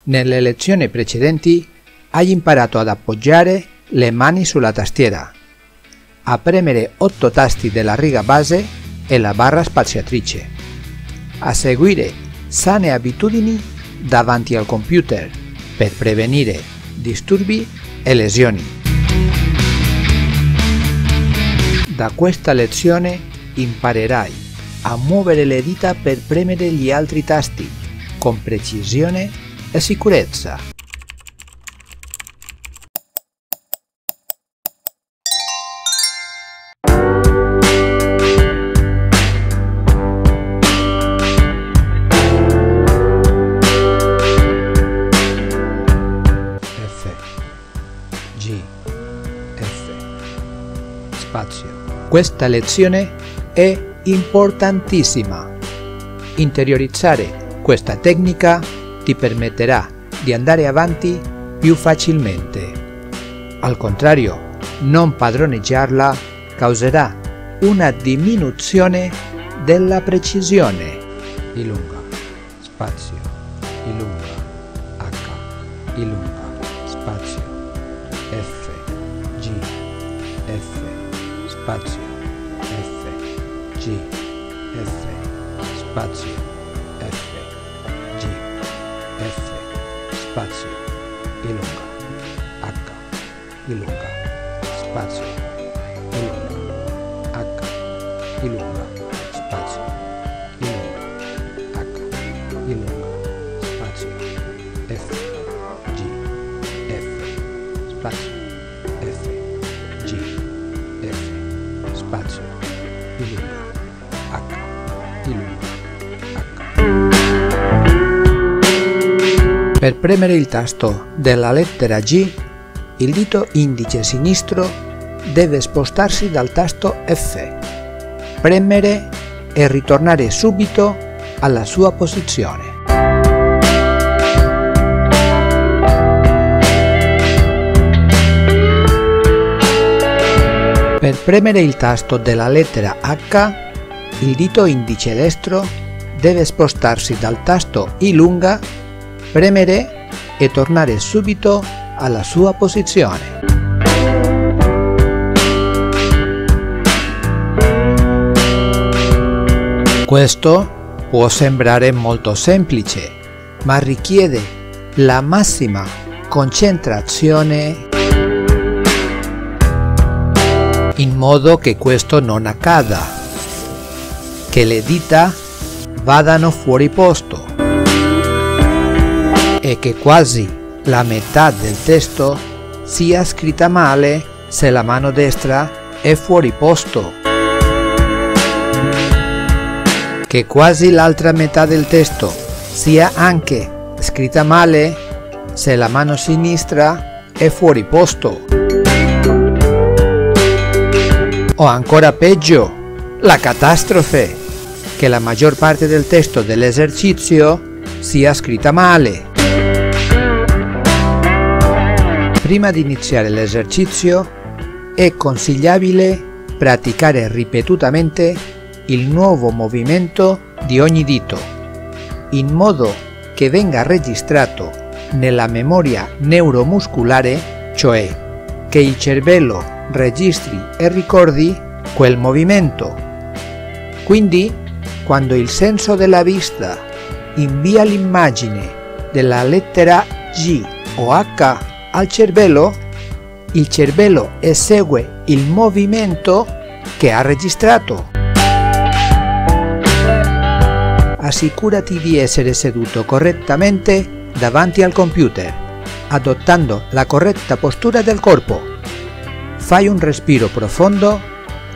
Nelle lezioni precedenti hai imparato ad appoggiare le mani sulla tastiera, a premere 8 tasti della riga base e la barra spaziatrice, a seguire sane abitudini davanti al computer per prevenire disturbi e lesioni. Da questa lezione imparerai a muovere le dita per premere gli altri tasti con precisione e sicurezza. F, G, F, spazio. Questa lezione è importantissima. Interiorizzare questa tecnica ti permetterà di andare avanti più facilmente. Al contrario, non padroneggiarla causerà una diminuzione della precisione. Dilunga, spazio, dilunga, H, dilunga, spazio, F, G, F, spazio, F, G, F, spazio, F, G, F, spazio, dilunga, H, dilunga, spazio, dilunga, H, dilunga, spazio, dilunga, H, dilunga, spazio, F, G, F, spazio, F, G, F, spazio, dilunga, H, dilunga, H. Per premere il tasto della lettera G, il dito indice sinistro deve spostarsi dal tasto F, premere e ritornare subito alla sua posizione. Per premere il tasto della lettera H, il dito indice destro deve spostarsi dal tasto I lunga, premere e tornare subito alla sua posizione. Questo può sembrare molto semplice, ma richiede la massima concentrazione in modo che questo non accada, che le dita vadano fuori posto e che quasi la metà del testo sia scritta male se la mano destra è fuori posto, che quasi l'altra metà del testo sia anche scritta male se la mano sinistra è fuori posto, o ancora peggio, la catastrofe, che la maggior parte del testo dell'esercizio sia scritta male. Prima di iniziare l'esercizio è consigliabile praticare ripetutamente il nuovo movimento di ogni dito, in modo che venga registrato nella memoria neuromuscolare, cioè che il cervello registri e ricordi quel movimento. Quindi, quando il senso della vista invia l'immagine della lettera G o H al cervello, il cervello esegue il movimento che ha registrato. Assicurati di essere seduto correttamente davanti al computer, adottando la corretta postura del corpo. Fai un respiro profondo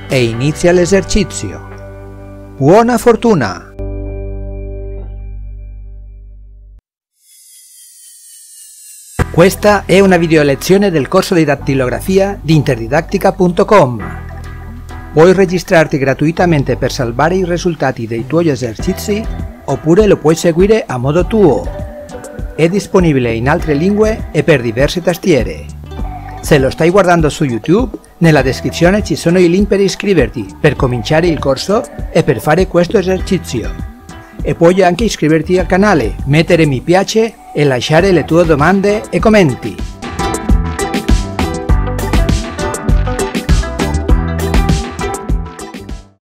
e inizia l'esercizio. Buona fortuna! Questa è una video lezione del corso di dattillografia di interdidattica.com. Puoi registrarti gratuitamente per salvare i risultati dei tuoi esercizi oppure lo puoi seguire a modo tuo. È disponibile in altre lingue e per diverse tastiere. Se lo stai guardando su YouTube, nella descrizione ci sono i link per iscriverti, per cominciare il corso e per fare questo esercizio. E puoi anche iscriverti al canale, mettere mi piace e lasciare le tue domande e commenti.